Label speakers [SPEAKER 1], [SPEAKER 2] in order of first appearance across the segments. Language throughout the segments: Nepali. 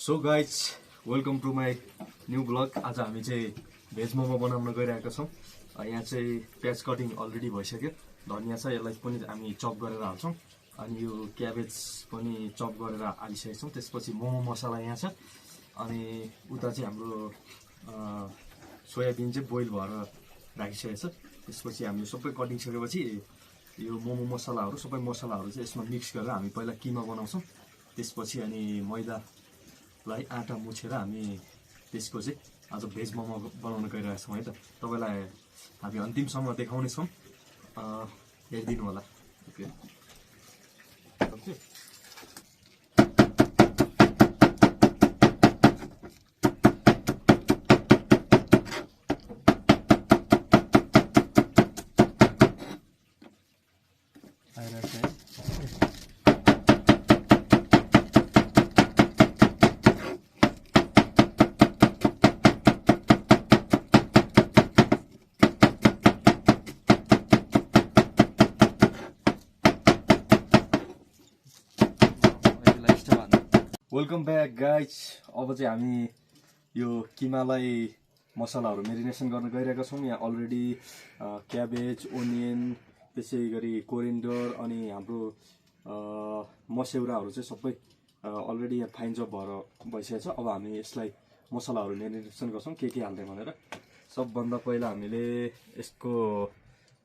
[SPEAKER 1] So guys welcome to my new blog. आज हामी चाहिँ भेज मोमो बनाउन गइरहेका छौँ। यहाँ चाहिँ प्याज कटिङ अलरेडी भइसक्यो। धनिया छ, यसलाई पनि हामी चप गरेर हाल्छौँ। अनि यो क्याबेज पनि चप गरेर हालिसकेका छौँ। त्यसपछि मोमो मसला यहाँ छ। अनि उता चाहिँ हाम्रो सोयाबिन चाहिँ बोइल भएर राखिसकेको छ। त्यसपछि हामी सबै कटिङ सकेपछि यो मोमो मसलाहरू सबै मसलाहरू चाहिँ यसमा मिक्स गरेर हामी पहिला किमा बनाउँछौँ। त्यसपछि अनि मैदालाई आटा मुछेर हामी त्यसको चाहिँ आज भेज मोमो बनाउन गइरहेका छौँ है त। तपाईँलाई हामी अन्तिमसम्म देखाउनेछौँ, हेरिदिनु होला। Okay, welcome back guys. अब चाहिँ हामी यो किमालाई मसलाहरू मेरिनेसन गर्न गइरहेका छौँ। यहाँ अलरेडी क्याबेज, ओनियन, त्यसै गरी कोरिन्डर अनि हाम्रो मस्यौराहरू चाहिँ सबै अलरेडी यहाँ फाइन चप भएर भइसकेको छ। अब हामी यसलाई मसलाहरू मेरिनेसन गर्छौँ के हाल्ने भनेर। सबभन्दा पहिला हामीले यसको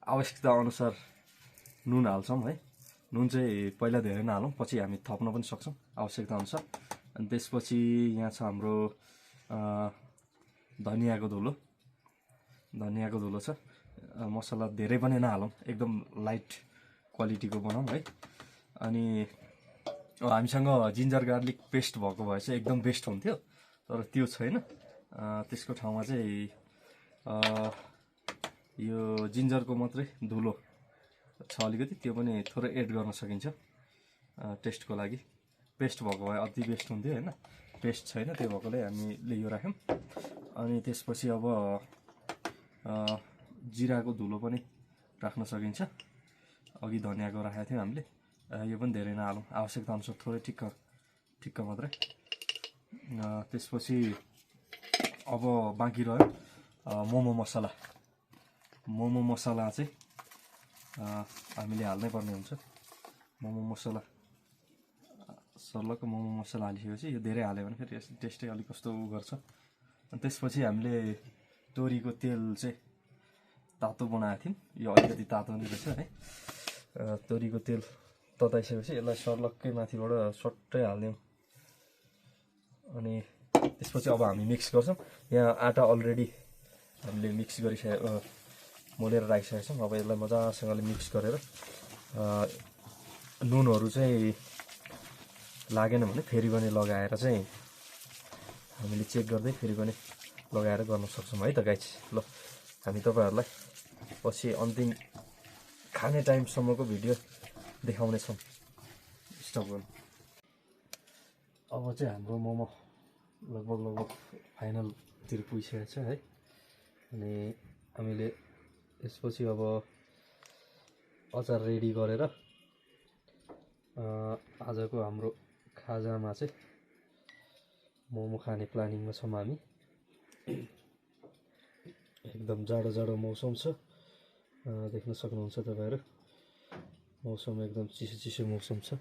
[SPEAKER 1] आवश्यकता अनुसार नुन हाल्छौँ है। नुन चाहिँ पहिला धेरै नहालौँ, पछि हामी थप्न पनि सक्छौँ आवश्यकता अनुसार। अनि त्यसपछि यहाँ छ हाम्रो धनियाको धुलो छ। मसला धेरै पनि नहालौँ, एकदम लाइट क्वालिटीको बनाऊँ है। अनि हामीसँग जिन्जर गार्लिक पेस्ट भएको भए चाहिँ एकदम बेस्ट हुन्थ्यो, तर त्यो छैन। त्यसको ठाउँमा चाहिँ यो जिन्जरको मात्रै धुलो छ अलिकति, त्यो पनि थोरै एड गर्न सकिन्छ टेस्टको लागि। पेस्ट भएको भए अति बेस्ट हुन्थ्यो होइन, पेस्ट छैन, त्यो भएकोले हामीले यो राख्यौँ। अनि त्यसपछि अब जिराको धुलो पनि राख्न सकिन्छ। अघि धनियाको राखेको थियौँ हामीले, यो पनि धेरै नहालौँ, आवश्यकता अनुसार थोरै ठिक्क मात्रै। त्यसपछि अब बाँकी रह्यो मोमो मसला चाहिँ हामीले हाल्नै पर्ने हुन्छ। मोमो मसला हालिसकेपछि यो धेरै हाल्यो भने फेरि यसले टेस्टै अलिक कस्तो गर्छ। अनि त्यसपछि हामीले तोरीको तेल चाहिँ तातो बनाएको थियौँ, यो अलिकति तातो नै रहेछ है। तोरीको तेल तताइसकेपछि यसलाई सर्लक्कै माथिबाट सट्टै हालिदिउँ। अनि त्यसपछि अब हामी मिक्स गर्छौँ। यहाँ आटा अलरेडी हामीले मिक्स मोलेर राखिसकेका छौँ। अब यसलाई मजासँगले मिक्स गरेर नुनहरू चाहिँ लागेन भने फेरि पनि लगाएर चाहिँ हामीले चेक गर्दै फेरि पनि लगाएर गर्न सक्छौँ है त गाइज। ल हामी तपाईँहरूलाई पछि अन्तिम खाने टाइमसम्मको भिडियो देखाउनेछौँ। स्टप गर्नु। अब चाहिँ हाम्रो मोमो लगभग फाइनलतिर पुगिसकेको छ है। अनि हामीले त्यसपछि अब अचार रेडी गरेर आजको हाम्रो खाजामा चाहिँ मोमो खाने प्लानिङमा छौँ हामी। एकदम जाडो मौसम छ, देख्न सक्नुहुन्छ तपाईँहरू। मौसम एकदम चिसो मौसम छ।